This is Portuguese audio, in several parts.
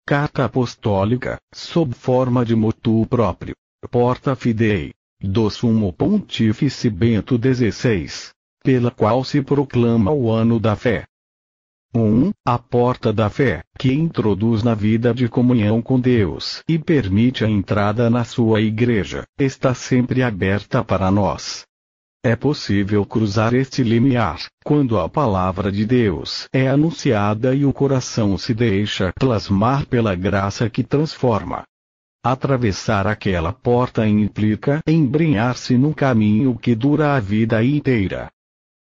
Carta Apostólica, sob forma de motu próprio. Porta Fidei. Do Sumo Pontífice Bento XVI. Pela qual se proclama o ano da fé. 1. A porta da fé, que introduz na vida de comunhão com Deus e permite a entrada na sua igreja, está sempre aberta para nós. É possível cruzar este limiar, quando a palavra de Deus é anunciada e o coração se deixa plasmar pela graça que transforma. Atravessar aquela porta implica embrenhar-se num caminho que dura a vida inteira.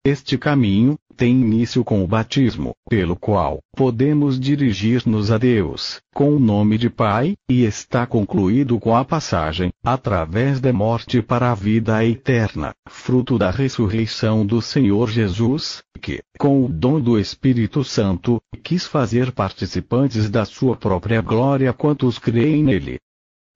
Este caminho tem início com o batismo, pelo qual podemos dirigir-nos a Deus, com o nome de Pai, e está concluído com a passagem, através da morte para a vida eterna, fruto da ressurreição do Senhor Jesus, que, com o dom do Espírito Santo, quis fazer participantes da sua própria glória quantos creem nele.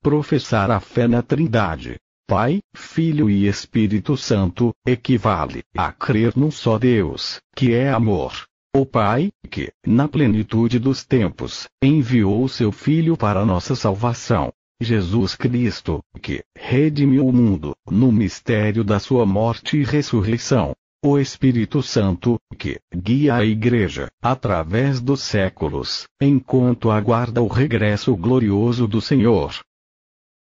Professar a fé na Trindade, Pai, Filho e Espírito Santo, equivale a crer num só Deus, que é amor. O Pai, que, na plenitude dos tempos, enviou seu Filho para nossa salvação. Jesus Cristo, que redimiu o mundo, no mistério da sua morte e ressurreição. O Espírito Santo, que guia a Igreja, através dos séculos, enquanto aguarda o regresso glorioso do Senhor.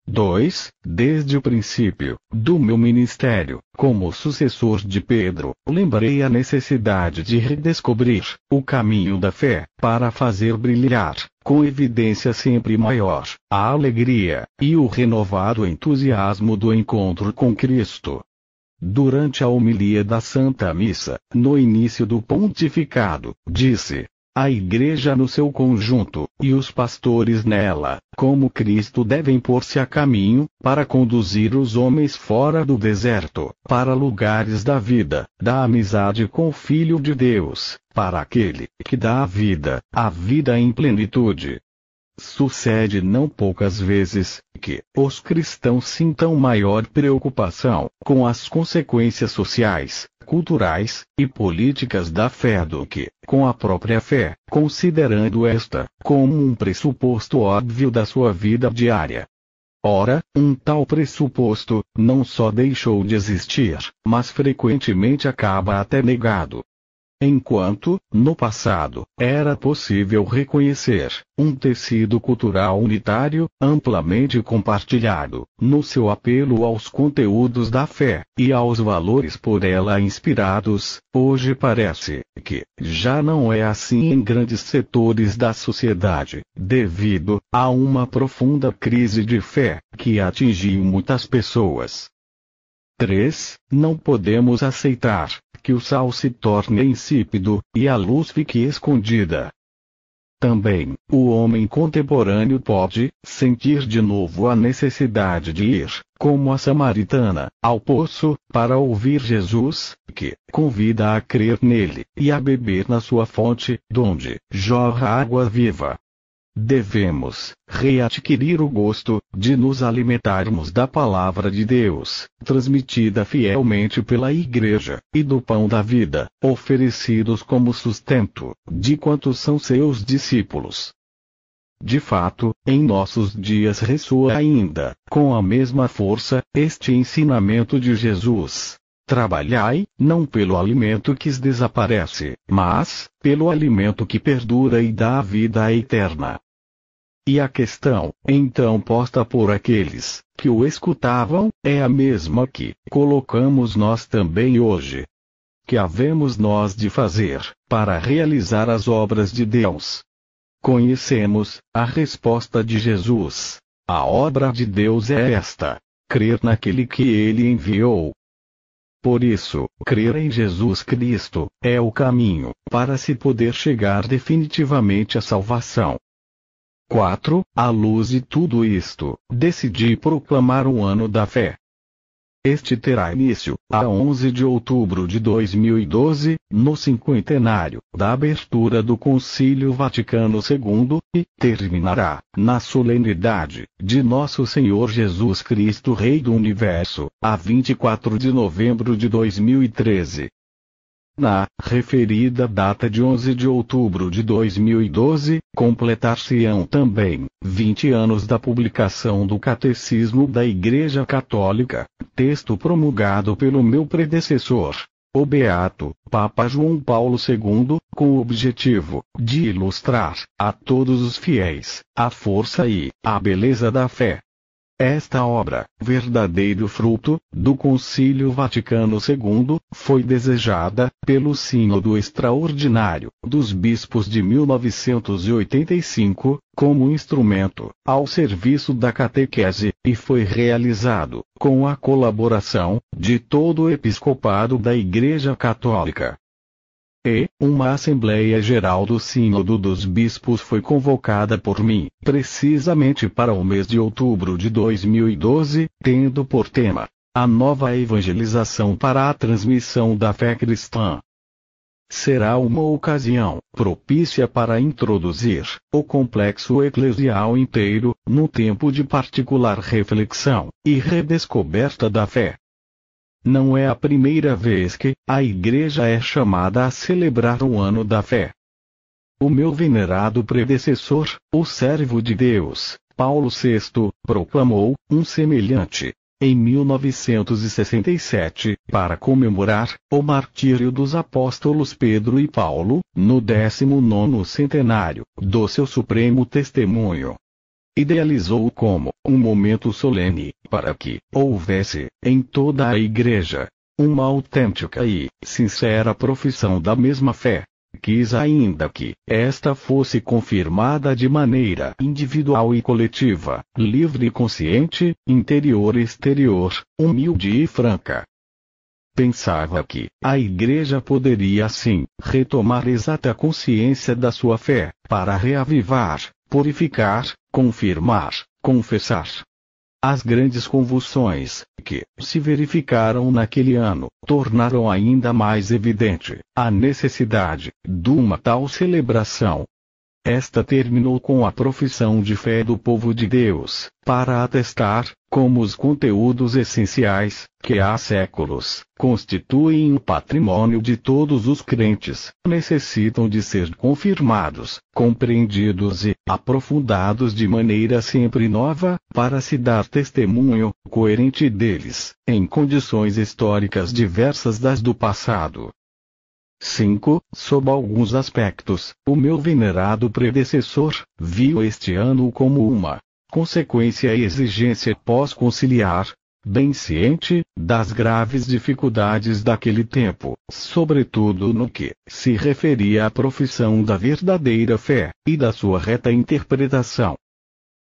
2. Desde o princípio do meu ministério, como sucessor de Pedro, lembrei a necessidade de redescobrir o caminho da fé, para fazer brilhar, com evidência sempre maior, a alegria e o renovado entusiasmo do encontro com Cristo. Durante a homilia da Santa Missa, no início do pontificado, disse: a Igreja no seu conjunto, e os pastores nela, como Cristo devem pôr-se a caminho, para conduzir os homens fora do deserto, para lugares da vida, da amizade com o Filho de Deus, para aquele que dá a vida em plenitude. Sucede não poucas vezes, que os cristãos sintam maior preocupação com as consequências sociais, culturais e políticas da fé do que com a própria fé, considerando esta como um pressuposto óbvio da sua vida diária. Ora, um tal pressuposto não só deixou de existir, mas frequentemente acaba até negado. Enquanto, no passado, era possível reconhecer um tecido cultural unitário, amplamente compartilhado, no seu apelo aos conteúdos da fé, e aos valores por ela inspirados, hoje parece que já não é assim em grandes setores da sociedade, devido a uma profunda crise de fé, que atingiu muitas pessoas. 3. Não podemos aceitar que o sal se torne insípido, e a luz fique escondida. Também, o homem contemporâneo pode sentir de novo a necessidade de ir, como a samaritana, ao poço, para ouvir Jesus, que convida a crer nele, e a beber na sua fonte, donde jorra água viva. Devemos readquirir o gosto de nos alimentarmos da palavra de Deus, transmitida fielmente pela Igreja, e do pão da vida, oferecidos como sustento de quantos são seus discípulos. De fato, em nossos dias ressoa ainda, com a mesma força, este ensinamento de Jesus. Trabalhai, não pelo alimento que desaparece, mas pelo alimento que perdura e dá a vida eterna. E a questão, então posta por aqueles que o escutavam, é a mesma que colocamos nós também hoje. Que havemos nós de fazer, para realizar as obras de Deus? Conhecemos a resposta de Jesus. A obra de Deus é esta: crer naquele que ele enviou. Por isso, crer em Jesus Cristo é o caminho para se poder chegar definitivamente à salvação. 4. À luz de tudo isto, decidi proclamar o ano da fé. Este terá início, a 11 de outubro de 2012, no cinquentenário da abertura do Concílio Vaticano II, e terminará na solenidade de Nosso Senhor Jesus Cristo Rei do Universo, a 24 de novembro de 2013. Na referida data de 11 de outubro de 2012, completar-se-ão também 20 anos da publicação do Catecismo da Igreja Católica, texto promulgado pelo meu predecessor, o Beato Papa João Paulo II, com o objetivo de ilustrar a todos os fiéis a força e a beleza da fé. Esta obra, verdadeiro fruto do Concílio Vaticano II, foi desejada pelo Sínodo Extraordinário dos Bispos de 1985, como instrumento ao serviço da catequese, e foi realizado com a colaboração de todo o episcopado da Igreja Católica. Uma Assembleia Geral do Sínodo dos Bispos foi convocada por mim, precisamente para o mês de outubro de 2012, tendo por tema a nova evangelização para a transmissão da fé cristã. Será uma ocasião propícia para introduzir o complexo eclesial inteiro num tempo de particular reflexão e redescoberta da fé. Não é a primeira vez que a Igreja é chamada a celebrar o Ano da Fé. O meu venerado predecessor, o servo de Deus, Paulo VI, proclamou um semelhante, em 1967, para comemorar o martírio dos apóstolos Pedro e Paulo, no 19º centenário do seu supremo testemunho. Idealizou-o como um momento solene, para que houvesse, em toda a Igreja, uma autêntica e sincera profissão da mesma fé. Quis ainda que esta fosse confirmada de maneira individual e coletiva, livre e consciente, interior e exterior, humilde e franca. Pensava que a Igreja poderia assim retomar exata consciência da sua fé, para reavivar, purificar, confirmar, confessar. As grandes convulsões que se verificaram naquele ano tornaram ainda mais evidente a necessidade de uma tal celebração. Esta terminou com a profissão de fé do povo de Deus, para atestar, como os conteúdos essenciais, que há séculos, constituem o patrimônio de todos os crentes, necessitam de ser confirmados, compreendidos e aprofundados de maneira sempre nova, para se dar testemunho coerente deles, em condições históricas diversas das do passado. 5. Sob alguns aspectos, o meu venerado predecessor viu este ano como uma consequência e exigência pós-conciliar, bem ciente das graves dificuldades daquele tempo, sobretudo no que se referia à profissão da verdadeira fé e da sua reta interpretação.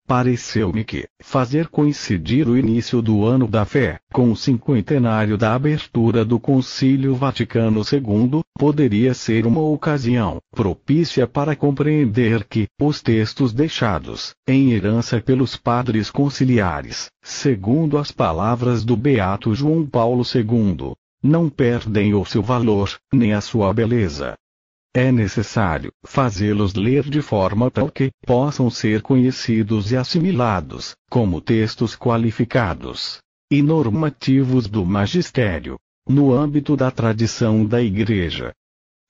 Pareceu-me que fazer coincidir o início do Ano da Fé com o cinquentenário da abertura do Concílio Vaticano II poderia ser uma ocasião propícia para compreender que os textos deixados em herança pelos padres conciliares, segundo as palavras do Beato João Paulo II, não perdem o seu valor, nem a sua beleza. É necessário fazê-los ler de forma tal que possam ser conhecidos e assimilados como textos qualificados e normativos do magistério, no âmbito da tradição da Igreja.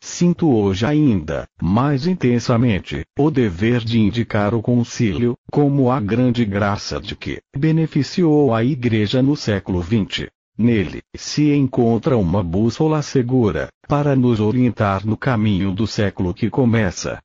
Sinto hoje ainda, mais intensamente, o dever de indicar o concílio como a grande graça de que beneficiou a Igreja no século XX. Nele se encontra uma bússola segura, para nos orientar no caminho do século que começa.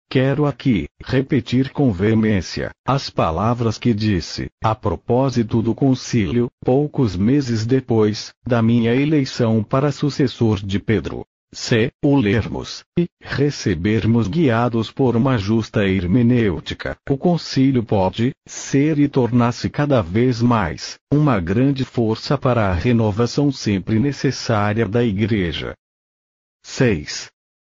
Quero aqui repetir com veemência as palavras que disse, a propósito do concílio, poucos meses depois da minha eleição para sucessor de Pedro. Se o lermos e recebermos guiados por uma justa hermenêutica, o concílio pode ser e tornar-se cada vez mais uma grande força para a renovação sempre necessária da Igreja. 6.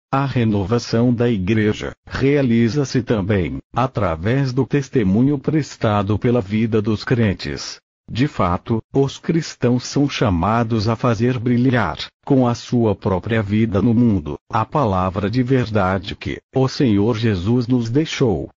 A renovação da Igreja realiza-se também através do testemunho prestado pela vida dos crentes. De fato, os cristãos são chamados a fazer brilhar, com a sua própria vida no mundo, a palavra de verdade que o Senhor Jesus nos deixou.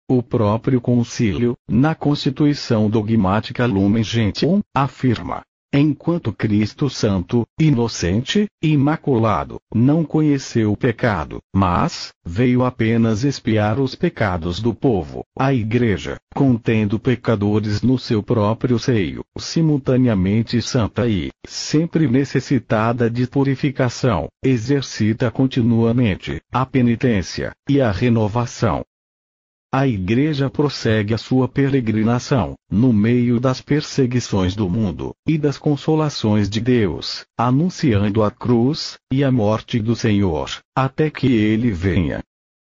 O próprio concílio, na Constituição Dogmática Lumen Gentium, afirma: Enquanto Cristo Santo, inocente, imaculado, não conheceu o pecado, mas veio apenas expiar os pecados do povo, a Igreja, contendo pecadores no seu próprio seio, simultaneamente santa e sempre necessitada de purificação, exercita continuamente a penitência e a renovação. A Igreja prossegue a sua peregrinação, no meio das perseguições do mundo, e das consolações de Deus, anunciando a cruz, e a morte do Senhor, até que Ele venha.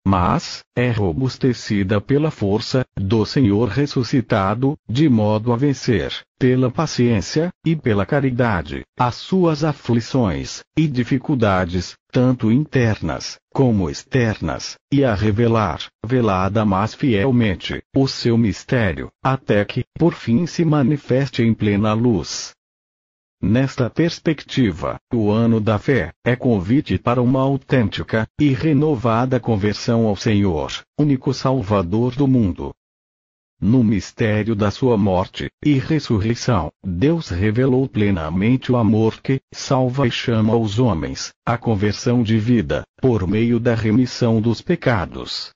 Mas, é robustecida pela força do Senhor ressuscitado, de modo a vencer, pela paciência, e pela caridade, as suas aflições, e dificuldades, tanto internas, como externas, e a revelar, velada mas fielmente, o seu mistério, até que, por fim se manifeste em plena luz. Nesta perspectiva, o ano da fé é convite para uma autêntica e renovada conversão ao Senhor, único Salvador do mundo. No mistério da sua morte e ressurreição, Deus revelou plenamente o amor que salva e chama os homens à conversão de vida, por meio da remissão dos pecados.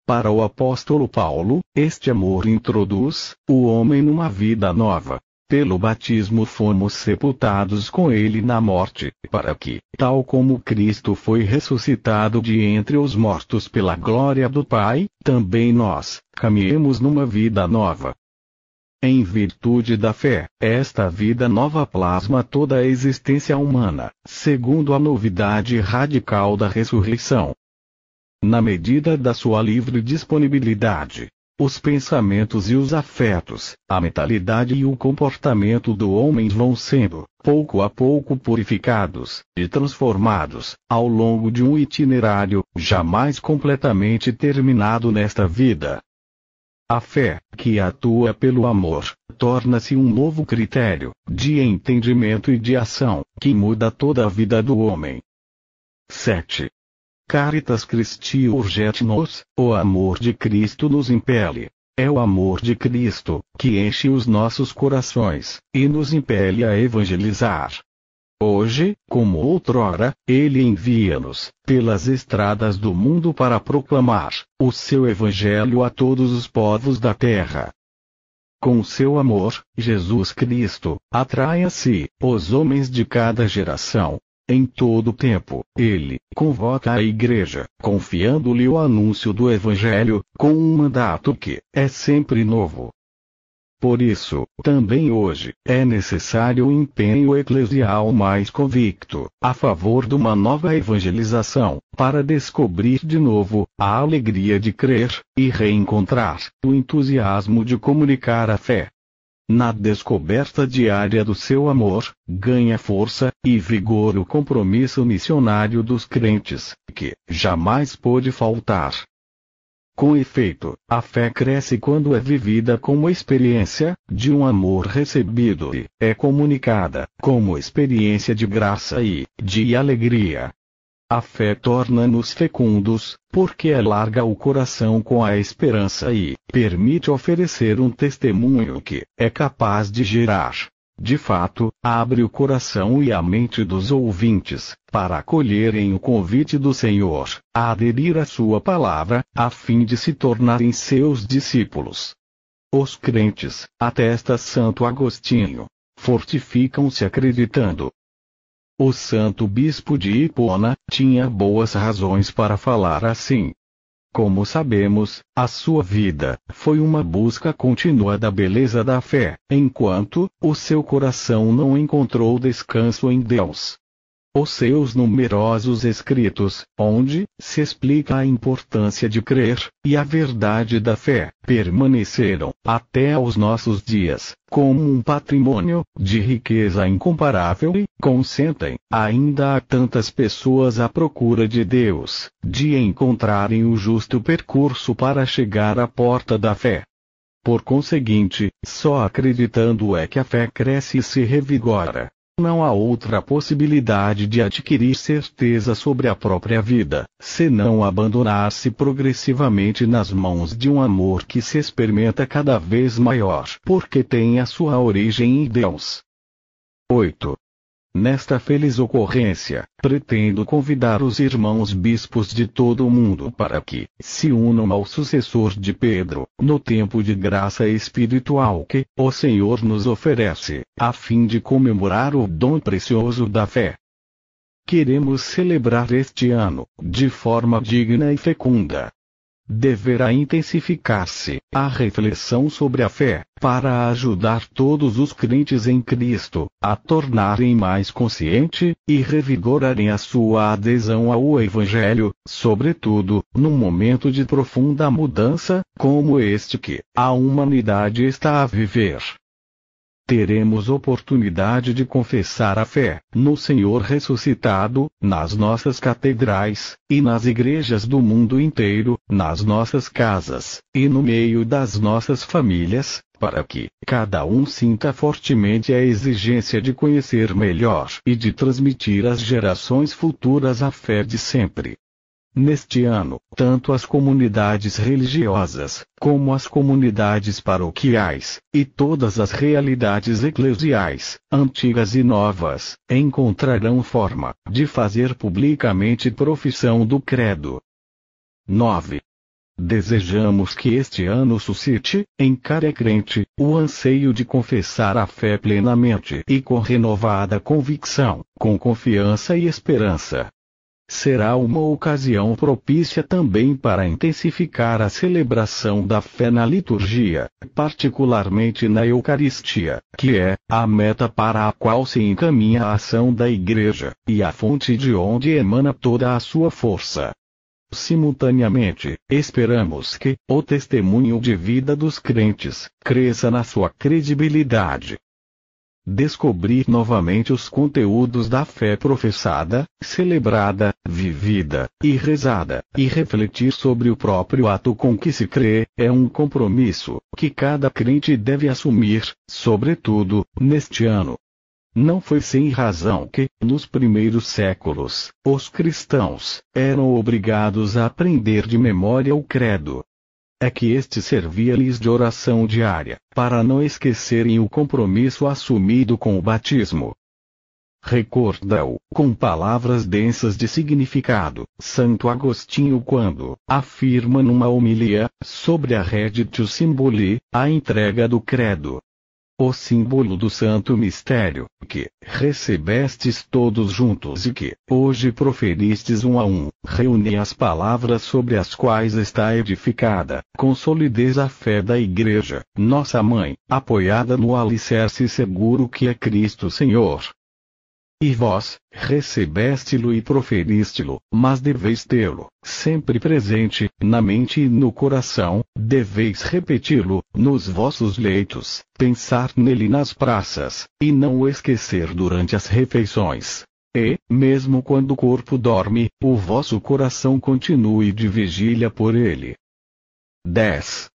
Para o apóstolo Paulo, este amor introduz o homem numa vida nova. Pelo batismo fomos sepultados com ele na morte, para que, tal como Cristo foi ressuscitado de entre os mortos pela glória do Pai, também nós caminhemos numa vida nova. Em virtude da fé, esta vida nova plasma toda a existência humana, segundo a novidade radical da ressurreição. Na medida da sua livre disponibilidade, os pensamentos e os afetos, a mentalidade e o comportamento do homem vão sendo, pouco a pouco purificados e transformados, ao longo de um itinerário, jamais completamente terminado nesta vida. A fé, que atua pelo amor, torna-se um novo critério, de entendimento e de ação, que muda toda a vida do homem. 7. Caritas Christi urget-nos, o amor de Cristo nos impele. É o amor de Cristo, que enche os nossos corações, e nos impele a evangelizar. Hoje, como outrora, Ele envia-nos, pelas estradas do mundo para proclamar o seu evangelho a todos os povos da terra. Com seu amor, Jesus Cristo atrai a si os homens de cada geração. Em todo tempo, ele convoca a Igreja, confiando-lhe o anúncio do Evangelho, com um mandato que é sempre novo. Por isso, também hoje, é necessário o empenho eclesial mais convicto, a favor de uma nova evangelização, para descobrir de novo a alegria de crer, e reencontrar o entusiasmo de comunicar a fé. Na descoberta diária do seu amor, ganha força e vigor o compromisso missionário dos crentes, que jamais pôde faltar. Com efeito, a fé cresce quando é vivida como experiência de um amor recebido e é comunicada como experiência de graça e de alegria. A fé torna-nos fecundos, porque alarga o coração com a esperança e permite oferecer um testemunho que é capaz de gerar. De fato, abre o coração e a mente dos ouvintes, para acolherem o convite do Senhor, a aderir à sua palavra, a fim de se tornarem seus discípulos. Os crentes, atesta Santo Agostinho, fortificam-se acreditando. O santo bispo de Hipona tinha boas razões para falar assim. Como sabemos, a sua vida foi uma busca contínua da beleza da fé, enquanto o seu coração não encontrou descanso em Deus. Os seus numerosos escritos, onde se explica a importância de crer, e a verdade da fé, permaneceram, até aos nossos dias, como um patrimônio de riqueza incomparável e consentem, ainda a tantas pessoas à procura de Deus, de encontrarem o justo percurso para chegar à porta da fé. Por conseguinte, só acreditando é que a fé cresce e se revigora. Não há outra possibilidade de adquirir certeza sobre a própria vida, senão abandonar-se progressivamente nas mãos de um amor que se experimenta cada vez maior, porque tem a sua origem em Deus. 8. Nesta feliz ocorrência, pretendo convidar os irmãos bispos de todo o mundo para que se unam ao sucessor de Pedro, no tempo de graça espiritual que o Senhor nos oferece, a fim de comemorar o dom precioso da fé. Queremos celebrar este ano, de forma digna e fecunda. Deverá intensificar-se a reflexão sobre a fé, para ajudar todos os crentes em Cristo a tornarem mais consciente e revigorarem a sua adesão ao Evangelho, sobretudo num momento de profunda mudança, como este que a humanidade está a viver. Teremos oportunidade de confessar a fé no Senhor ressuscitado, nas nossas catedrais, e nas igrejas do mundo inteiro, nas nossas casas, e no meio das nossas famílias, para que cada um sinta fortemente a exigência de conhecer melhor e de transmitir às gerações futuras a fé de sempre. Neste ano, tanto as comunidades religiosas, como as comunidades paroquiais, e todas as realidades eclesiais, antigas e novas, encontrarão forma de fazer publicamente profissão do credo. 9. Desejamos que este ano suscite, em cada crente, o anseio de confessar a fé plenamente e com renovada convicção, com confiança e esperança. Será uma ocasião propícia também para intensificar a celebração da fé na liturgia, particularmente na Eucaristia, que é a meta para a qual se encaminha a ação da Igreja, e a fonte de onde emana toda a sua força. Simultaneamente, esperamos que o testemunho de vida dos crentes cresça na sua credibilidade. Descobrir novamente os conteúdos da fé professada, celebrada, vivida e rezada, e refletir sobre o próprio ato com que se crê, é um compromisso que cada crente deve assumir, sobretudo, neste ano. Não foi sem razão que, nos primeiros séculos, os cristãos eram obrigados a aprender de memória o credo. É que este servia-lhes de oração diária, para não esquecerem o compromisso assumido com o batismo. Recorda-o, com palavras densas de significado, Santo Agostinho quando afirma numa homilia, sobre a Reditio Symboli, a entrega do credo. O símbolo do santo mistério, que recebestes todos juntos e que, hoje proferistes um a um, reúne as palavras sobre as quais está edificada, com solidez a fé da Igreja, nossa mãe, apoiada no alicerce seguro que é Cristo Senhor. E vós, recebeste-lo e proferiste-lo, mas deveis tê-lo, sempre presente, na mente e no coração, deveis repeti-lo, nos vossos leitos, pensar nele nas praças, e não o esquecer durante as refeições. E, mesmo quando o corpo dorme, o vosso coração continue de vigília por ele. 10.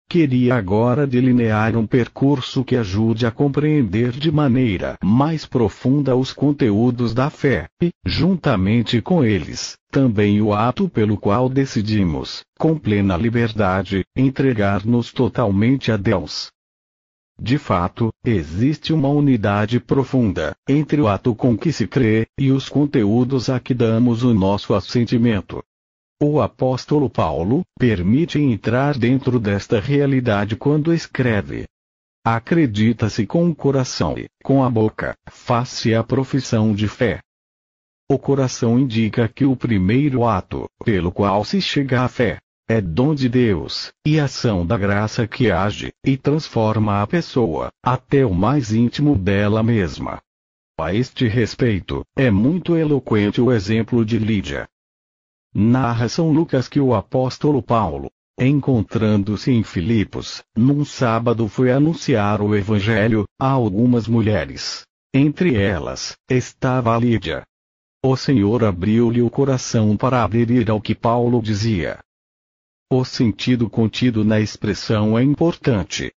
Queria agora delinear um percurso que ajude a compreender de maneira mais profunda os conteúdos da fé, e, juntamente com eles, também o ato pelo qual decidimos, com plena liberdade, entregar-nos totalmente a Deus. De fato, existe uma unidade profunda entre o ato com que se crê e os conteúdos a que damos o nosso assentimento. O apóstolo Paulo permite entrar dentro desta realidade quando escreve: acredita-se com o coração e, com a boca, faz-se a profissão de fé. O coração indica que o primeiro ato, pelo qual se chega à fé, é dom de Deus, e ação da graça que age e transforma a pessoa, até o mais íntimo dela mesma. A este respeito, é muito eloquente o exemplo de Lídia. Narra São Lucas que o apóstolo Paulo, encontrando-se em Filipos, num sábado foi anunciar o Evangelho a algumas mulheres. Entre elas, estava a Lídia. O Senhor abriu-lhe o coração para aderir ao que Paulo dizia. O sentido contido na expressão é importante.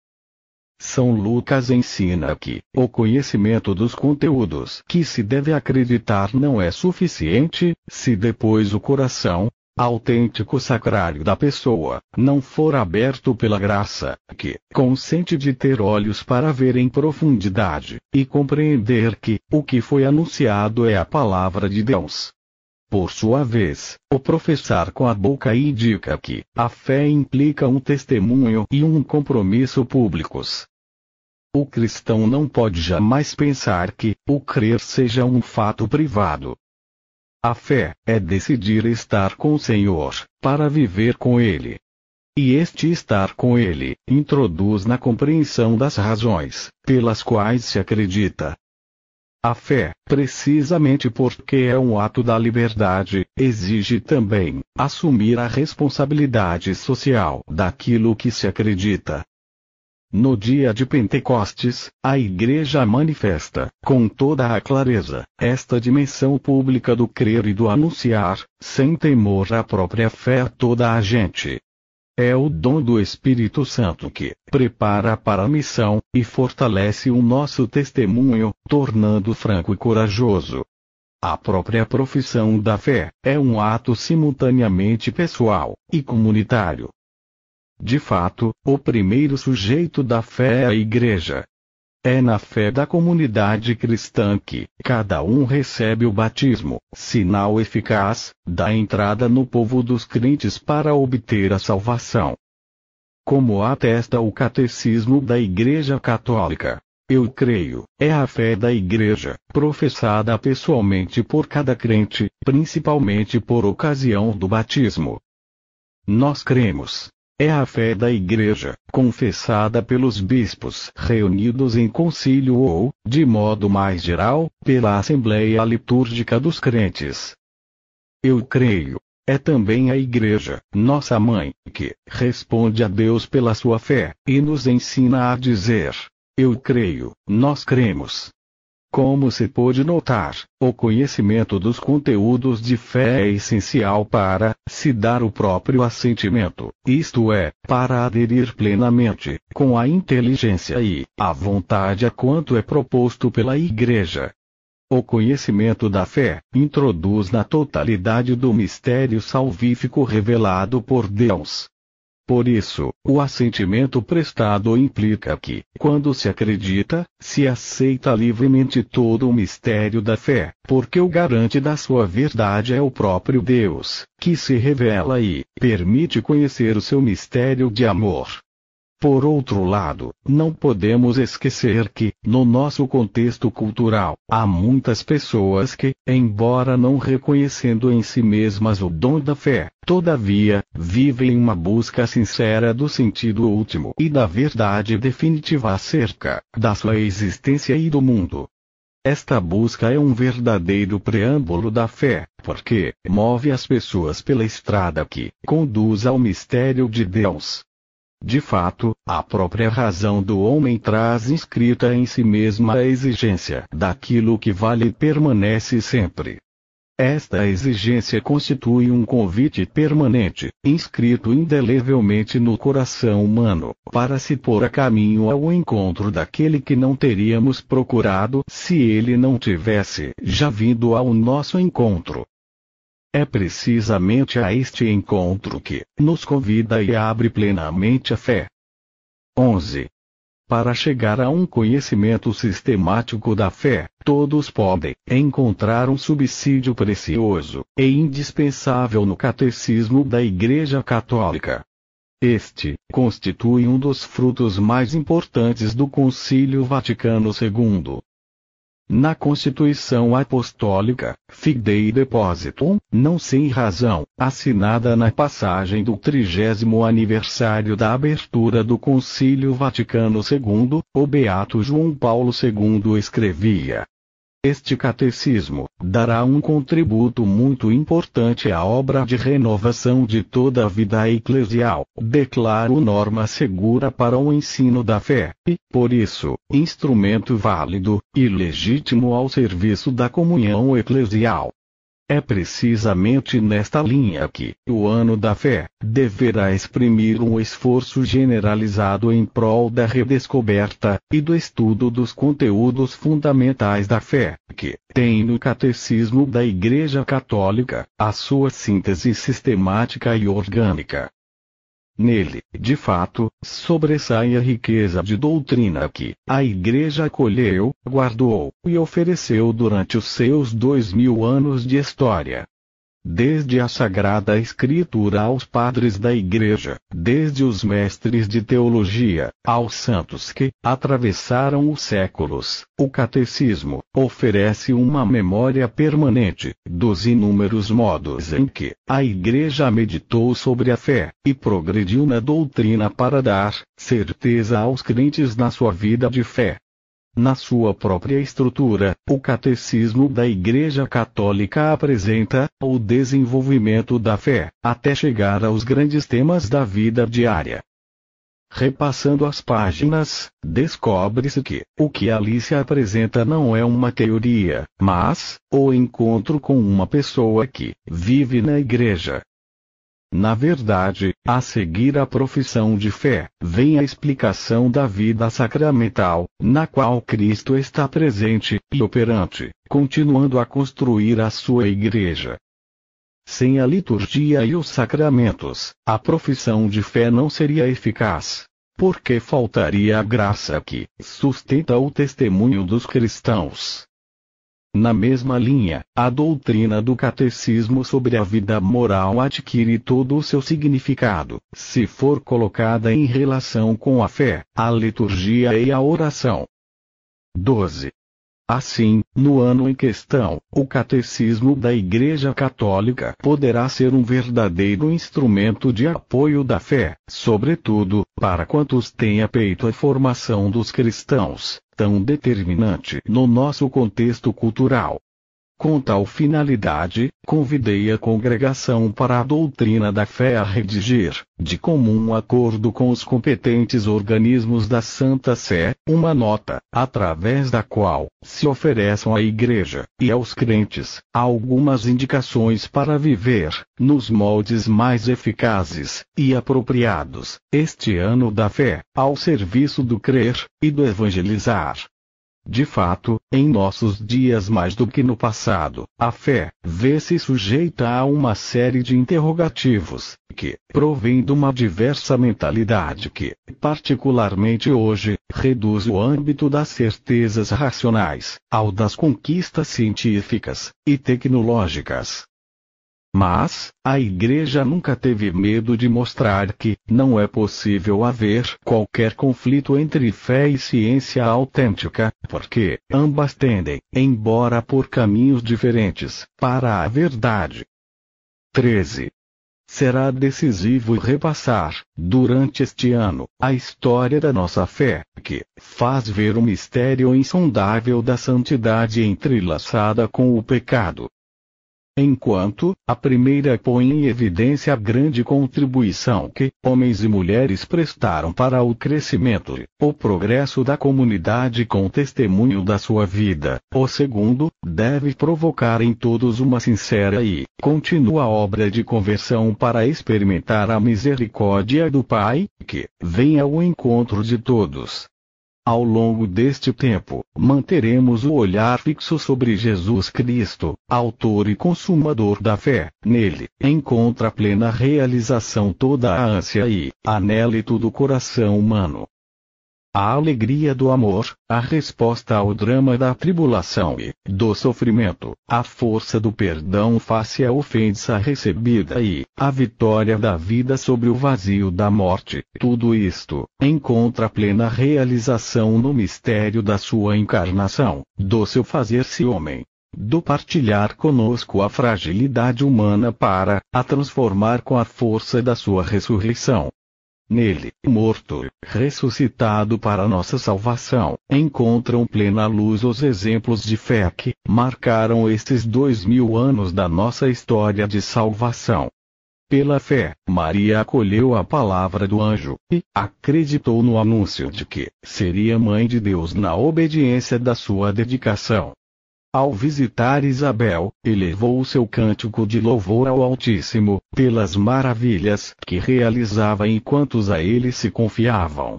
São Lucas ensina que o conhecimento dos conteúdos que se deve acreditar não é suficiente, se depois o coração, autêntico sacrário da pessoa, não for aberto pela graça, que consente de ter olhos para ver em profundidade, e compreender que o que foi anunciado é a palavra de Deus. Por sua vez, o professar com a boca indica que a fé implica um testemunho e um compromisso públicos. O cristão não pode jamais pensar que o crer seja um fato privado. A fé é decidir estar com o Senhor, para viver com Ele. E este estar com Ele introduz na compreensão das razões pelas quais se acredita. A fé, precisamente porque é um ato da liberdade, exige também assumir a responsabilidade social daquilo que se acredita. No dia de Pentecostes, a Igreja manifesta, com toda a clareza, esta dimensão pública do crer e do anunciar, sem temor à própria fé a toda a gente. É o dom do Espírito Santo que prepara para a missão, e fortalece o nosso testemunho, tornando franco e corajoso. A própria profissão da fé é um ato simultaneamente pessoal e comunitário. De fato, o primeiro sujeito da fé é a Igreja. É na fé da comunidade cristã que cada um recebe o batismo, sinal eficaz da entrada no povo dos crentes para obter a salvação. Como atesta o Catecismo da Igreja Católica, eu creio, é a fé da Igreja, professada pessoalmente por cada crente, principalmente por ocasião do batismo. Nós cremos. É a fé da Igreja, confessada pelos bispos reunidos em concílio ou, de modo mais geral, pela Assembleia Litúrgica dos Crentes. Eu creio. É também a Igreja, nossa mãe, que responde a Deus pela sua fé, e nos ensina a dizer: eu creio, nós cremos. Como se pôde notar, o conhecimento dos conteúdos de fé é essencial para se dar o próprio assentimento, isto é, para aderir plenamente, com a inteligência e a vontade a quanto é proposto pela Igreja. O conhecimento da fé introduz na totalidade do mistério salvífico revelado por Deus. Por isso, o assentimento prestado implica que, quando se acredita, se aceita livremente todo o mistério da fé, porque o garante da sua verdade é o próprio Deus, que se revela e permite conhecer o seu mistério de amor. Por outro lado, não podemos esquecer que, no nosso contexto cultural, há muitas pessoas que, embora não reconhecendo em si mesmas o dom da fé, todavia, vivem uma busca sincera do sentido último e da verdade definitiva acerca da sua existência e do mundo. Esta busca é um verdadeiro preâmbulo da fé, porque move as pessoas pela estrada que conduz ao mistério de Deus. De fato, a própria razão do homem traz inscrita em si mesma a exigência daquilo que vale e permanece sempre. Esta exigência constitui um convite permanente, inscrito indelevelmente no coração humano, para se pôr a caminho ao encontro daquele que não teríamos procurado se ele não tivesse já vindo ao nosso encontro. É precisamente a este encontro que nos convida e abre plenamente a fé. 11. Para chegar a um conhecimento sistemático da fé, todos podem encontrar um subsídio precioso e indispensável no Catecismo da Igreja Católica. Este constitui um dos frutos mais importantes do Concílio Vaticano II. Na Constituição Apostólica, Fidei Depositum, não sem razão, assinada na passagem do 30º aniversário da abertura do Concílio Vaticano II, o beato João Paulo II escrevia: este catecismo dará um contributo muito importante à obra de renovação de toda a vida eclesial, declaro norma segura para o ensino da fé, e, por isso, instrumento válido e legítimo ao serviço da comunhão eclesial. É precisamente nesta linha que o ano da fé deverá exprimir um esforço generalizado em prol da redescoberta e do estudo dos conteúdos fundamentais da fé, que tem no Catecismo da Igreja Católica a sua síntese sistemática e orgânica. Nele, de fato, sobressai a riqueza de doutrina que a Igreja acolheu, guardou e ofereceu durante os seus 2000 anos de história. Desde a Sagrada Escritura aos padres da Igreja, desde os mestres de teologia, aos santos que atravessaram os séculos, o Catecismo oferece uma memória permanente dos inúmeros modos em que a Igreja meditou sobre a fé e progrediu na doutrina para dar certeza aos crentes na sua vida de fé. Na sua própria estrutura, o Catecismo da Igreja Católica apresenta o desenvolvimento da fé, até chegar aos grandes temas da vida diária. Repassando as páginas, descobre-se que o que ali se apresenta não é uma teoria, mas o encontro com uma pessoa que vive na Igreja. Na verdade, a seguir a profissão de fé, vem a explicação da vida sacramental, na qual Cristo está presente e operante, continuando a construir a sua Igreja. Sem a liturgia e os sacramentos, a profissão de fé não seria eficaz, porque faltaria a graça que sustenta o testemunho dos cristãos. Na mesma linha, a doutrina do Catecismo sobre a vida moral adquire todo o seu significado, se for colocada em relação com a fé, a liturgia e a oração. 12. Assim, no ano em questão, o Catecismo da Igreja Católica poderá ser um verdadeiro instrumento de apoio da fé, sobretudo, para quantos têm a peito a formação dos cristãos, tão determinante no nosso contexto cultural. Com tal finalidade, convidei a congregação para a doutrina da fé a redigir, de comum acordo com os competentes organismos da Santa Sé, uma nota, através da qual se ofereçam à Igreja e aos crentes algumas indicações para viver, nos moldes mais eficazes e apropriados, este ano da fé, ao serviço do crer e do evangelizar. De fato, em nossos dias mais do que no passado, a fé vê-se sujeita a uma série de interrogativos, que provém de uma diversa mentalidade que, particularmente hoje, reduz o âmbito das certezas racionais ao das conquistas científicas e tecnológicas. Mas, a Igreja nunca teve medo de mostrar que não é possível haver qualquer conflito entre fé e ciência autêntica, porque ambas tendem, embora por caminhos diferentes, para a verdade. 13. Será decisivo repassar, durante este ano, a história da nossa fé, que faz ver o mistério insondável da santidade entrelaçada com o pecado. Enquanto, a primeira põe em evidência a grande contribuição que homens e mulheres prestaram para o crescimento e o progresso da comunidade com testemunho da sua vida, o segundo, deve provocar em todos uma sincera e contínua obra de conversão para experimentar a misericórdia do Pai, que vem ao encontro de todos. Ao longo deste tempo, manteremos o olhar fixo sobre Jesus Cristo, autor e consumador da fé. Nele, encontra plena realização toda a ânsia e anélito do coração humano. A alegria do amor, a resposta ao drama da tribulação e do sofrimento, a força do perdão face à ofensa recebida e a vitória da vida sobre o vazio da morte, tudo isto encontra plena realização no mistério da sua encarnação, do seu fazer-se homem, do partilhar conosco a fragilidade humana para a transformar com a força da sua ressurreição. Nele, morto, ressuscitado para nossa salvação, encontram plena luz os exemplos de fé que marcaram estes 2000 anos da nossa história de salvação. Pela fé, Maria acolheu a palavra do anjo, e acreditou no anúncio de que seria mãe de Deus na obediência da sua dedicação. Ao visitar Isabel, elevou o seu cântico de louvor ao Altíssimo, pelas maravilhas que realizava enquanto a ele se confiavam.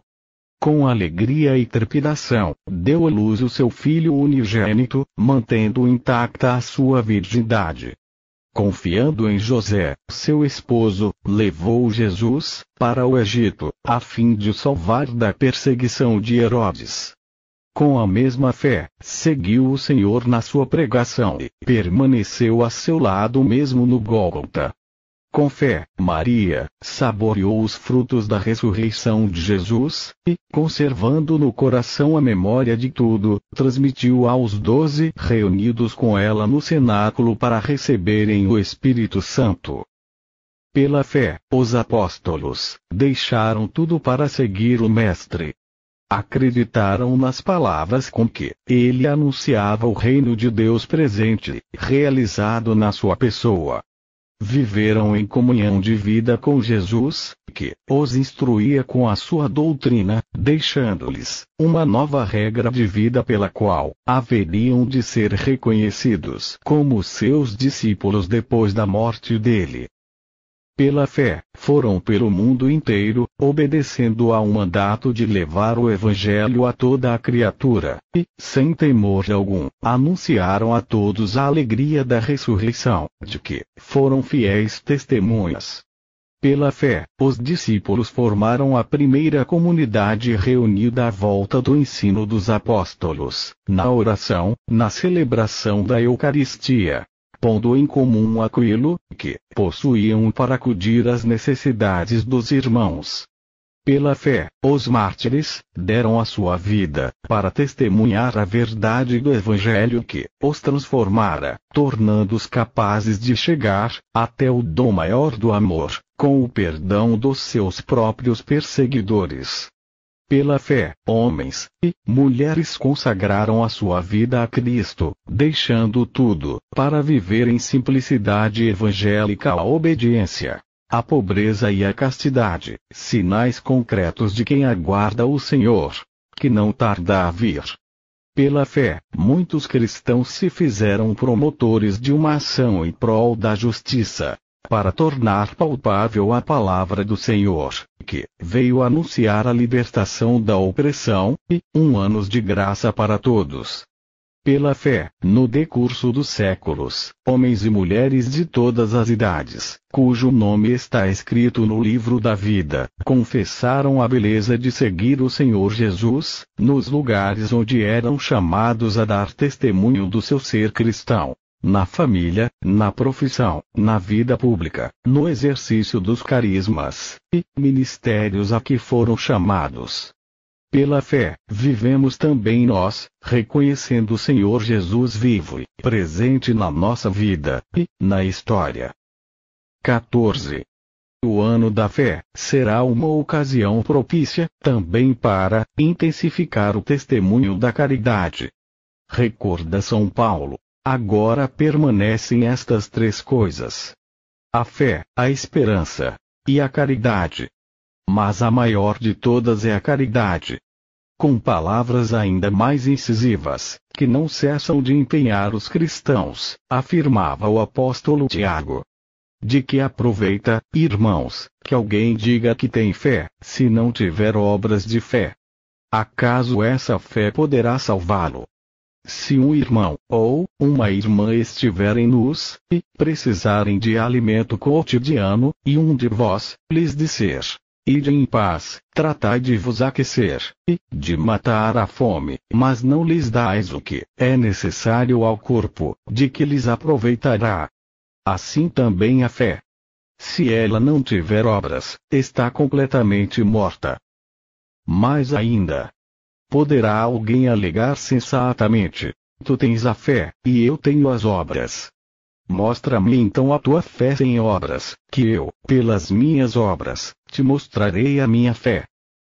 Com alegria e trepidação, deu à luz o seu filho unigênito, mantendo intacta a sua virgindade. Confiando em José, seu esposo, levou Jesus para o Egito, a fim de o salvar da perseguição de Herodes. Com a mesma fé, seguiu o Senhor na sua pregação e permaneceu a seu lado mesmo no Gólgota. Com fé, Maria saboreou os frutos da ressurreição de Jesus, e, conservando no coração a memória de tudo, transmitiu aos 12 reunidos com ela no cenáculo para receberem o Espírito Santo. Pela fé, os apóstolos deixaram tudo para seguir o Mestre. Acreditaram nas palavras com que ele anunciava o reino de Deus presente, realizado na sua pessoa. Viveram em comunhão de vida com Jesus, que os instruía com a sua doutrina, deixando-lhes uma nova regra de vida pela qual haveriam de ser reconhecidos como seus discípulos depois da morte dele. Pela fé, foram pelo mundo inteiro, obedecendo ao mandato de levar o Evangelho a toda a criatura, e, sem temor algum, anunciaram a todos a alegria da ressurreição, de que foram fiéis testemunhas. Pela fé, os discípulos formaram a primeira comunidade reunida à volta do ensino dos apóstolos, na oração, na celebração da Eucaristia, pondo em comum aquilo que possuíam para acudir às necessidades dos irmãos. Pela fé, os mártires deram a sua vida para testemunhar a verdade do Evangelho que os transformara, tornando-os capazes de chegar até o dom maior do amor, com o perdão dos seus próprios perseguidores. Pela fé, homens e mulheres consagraram a sua vida a Cristo, deixando tudo para viver em simplicidade evangélica a obediência, a pobreza e a castidade, sinais concretos de quem aguarda o Senhor, que não tarda a vir. Pela fé, muitos cristãos se fizeram promotores de uma ação em prol da justiça, para tornar palpável a palavra do Senhor, que veio anunciar a libertação da opressão, e anos de graça para todos. Pela fé, no decurso dos séculos, homens e mulheres de todas as idades, cujo nome está escrito no livro da vida, confessaram a beleza de seguir o Senhor Jesus, nos lugares onde eram chamados a dar testemunho do seu ser cristão. Na família, na profissão, na vida pública, no exercício dos carismas e ministérios a que foram chamados. Pela fé, vivemos também nós, reconhecendo o Senhor Jesus vivo e presente na nossa vida e na história. 14. O ano da fé será uma ocasião propícia também para intensificar o testemunho da caridade. Recorda São Paulo. Agora permanecem estas três coisas: a fé, a esperança e a caridade. Mas a maior de todas é a caridade. Com palavras ainda mais incisivas, que não cessam de empenhar os cristãos, afirmava o apóstolo Tiago. De que aproveita, irmãos, que alguém diga que tem fé, se não tiver obras de fé? Acaso essa fé poderá salvá-lo? Se um irmão ou uma irmã estiverem nus e precisarem de alimento cotidiano, e um de vós lhes disser: ide em paz, tratai de vos aquecer e de matar a fome, mas não lhes dais o que é necessário ao corpo, de que lhes aproveitará? Assim também a fé. Se ela não tiver obras, está completamente morta. Mais ainda, poderá alguém alegar sensatamente: tu tens a fé, e eu tenho as obras. Mostra-me então a tua fé sem obras, que eu, pelas minhas obras, te mostrarei a minha fé.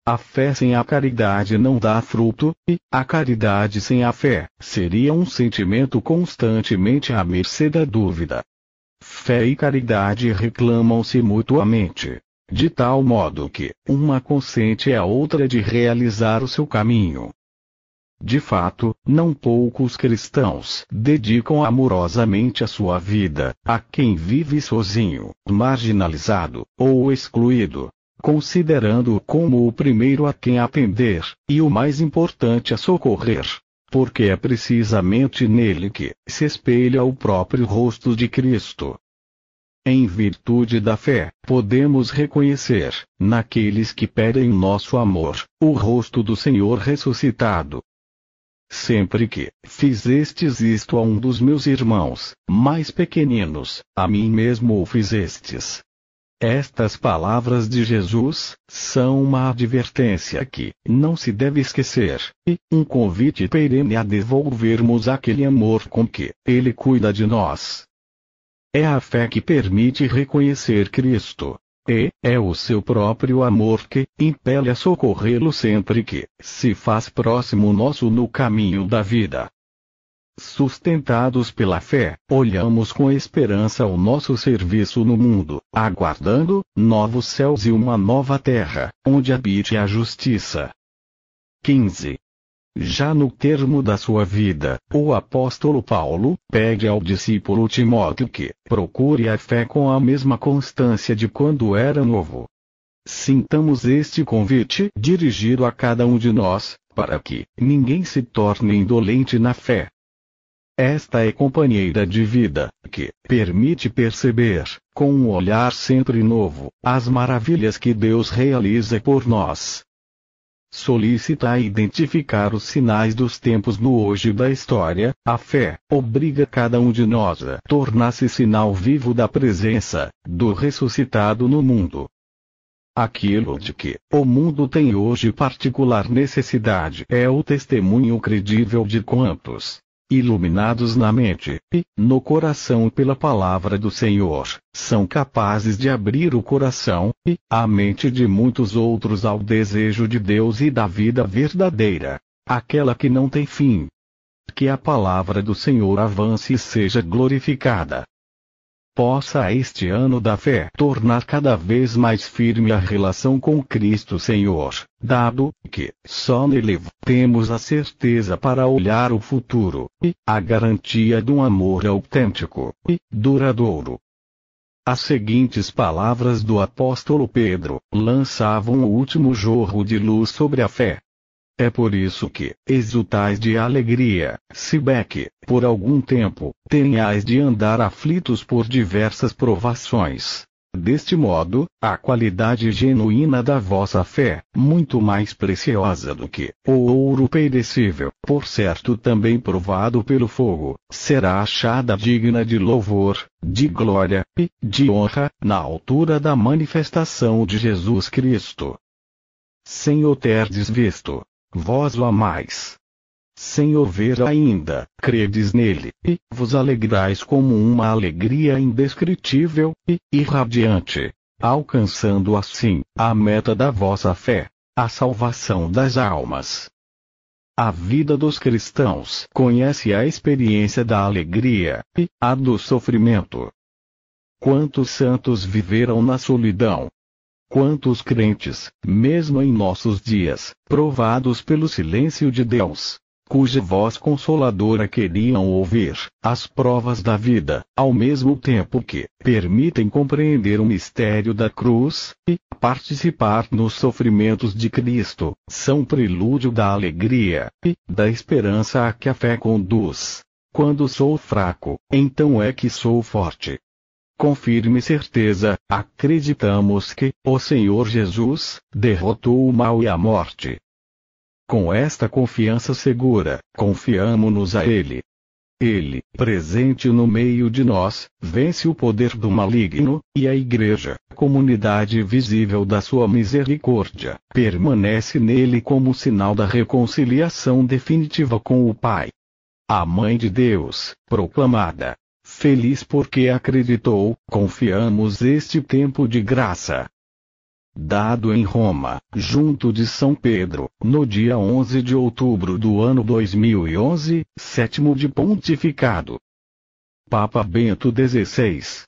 A fé sem a caridade não dá fruto, e a caridade sem a fé seria um sentimento constantemente à mercê da dúvida. Fé e caridade reclamam-se mutuamente, de tal modo que uma consente à outra de realizar o seu caminho. De fato, não poucos cristãos dedicam amorosamente a sua vida a quem vive sozinho, marginalizado ou excluído, considerando-o como o primeiro a quem atender, e o mais importante a socorrer. Porque é precisamente nele que se espelha o próprio rosto de Cristo. Em virtude da fé, podemos reconhecer, naqueles que pedem nosso amor, o rosto do Senhor ressuscitado. Sempre que fizestes isto a um dos meus irmãos, mais pequeninos, a mim mesmo o fizestes. Estas palavras de Jesus são uma advertência que não se deve esquecer, e um convite perene a devolvermos aquele amor com que Ele cuida de nós. É a fé que permite reconhecer Cristo, e é o seu próprio amor que impele a socorrê-lo sempre que se faz próximo nosso no caminho da vida. Sustentados pela fé, olhamos com esperança ao nosso serviço no mundo, aguardando novos céus e uma nova terra, onde habite a justiça. 15. Já no termo da sua vida, o apóstolo Paulo pede ao discípulo Timóteo que procure a fé com a mesma constância de quando era novo. Sintamos este convite dirigido a cada um de nós, para que ninguém se torne indolente na fé. Esta é companheira de vida, que permite perceber, com um olhar sempre novo, as maravilhas que Deus realiza por nós. Solicita a identificar os sinais dos tempos no hoje da história, a fé obriga cada um de nós a tornar-se sinal vivo da presença do ressuscitado no mundo. Aquilo de que o mundo tem hoje particular necessidade é o testemunho credível de quantos, iluminados na mente e no coração pela palavra do Senhor, são capazes de abrir o coração e a mente de muitos outros ao desejo de Deus e da vida verdadeira, aquela que não tem fim. Que a palavra do Senhor avance e seja glorificada. Possa este ano da fé tornar cada vez mais firme a relação com Cristo Senhor, dado que só nele temos a certeza para olhar o futuro, e a garantia de um amor autêntico e duradouro. As seguintes palavras do apóstolo Pedro lançavam o último jorro de luz sobre a fé. É por isso que exultais de alegria, se bem que, por algum tempo, tenhais de andar aflitos por diversas provações. Deste modo, a qualidade genuína da vossa fé, muito mais preciosa do que o ouro perecível, por certo também provado pelo fogo, será achada digna de louvor, de glória e de honra, na altura da manifestação de Jesus Cristo. Sem o terdes visto, vós o amais. Sem o ver ainda, credes nele, e vos alegrais como uma alegria indescritível e irradiante, alcançando assim a meta da vossa fé, a salvação das almas. A vida dos cristãos conhece a experiência da alegria e a do sofrimento. Quantos santos viveram na solidão? Quantos crentes, mesmo em nossos dias, provados pelo silêncio de Deus, cuja voz consoladora queriam ouvir, as provas da vida, ao mesmo tempo que permitem compreender o mistério da cruz, e participar nos sofrimentos de Cristo, são prelúdio da alegria, e da esperança a que a fé conduz. Quando sou fraco, então é que sou forte. Com firme certeza, acreditamos que o Senhor Jesus derrotou o mal e a morte. Com esta confiança segura, confiamo-nos a Ele. Ele, presente no meio de nós, vence o poder do maligno, e a Igreja, comunidade visível da sua misericórdia, permanece nele como sinal da reconciliação definitiva com o Pai. A Mãe de Deus, proclamada. Feliz porque acreditou, confiamos este tempo de graça. Dado em Roma, junto de São Pedro, no dia 11 de outubro do ano 2011, sétimo de pontificado. Papa Bento XVI.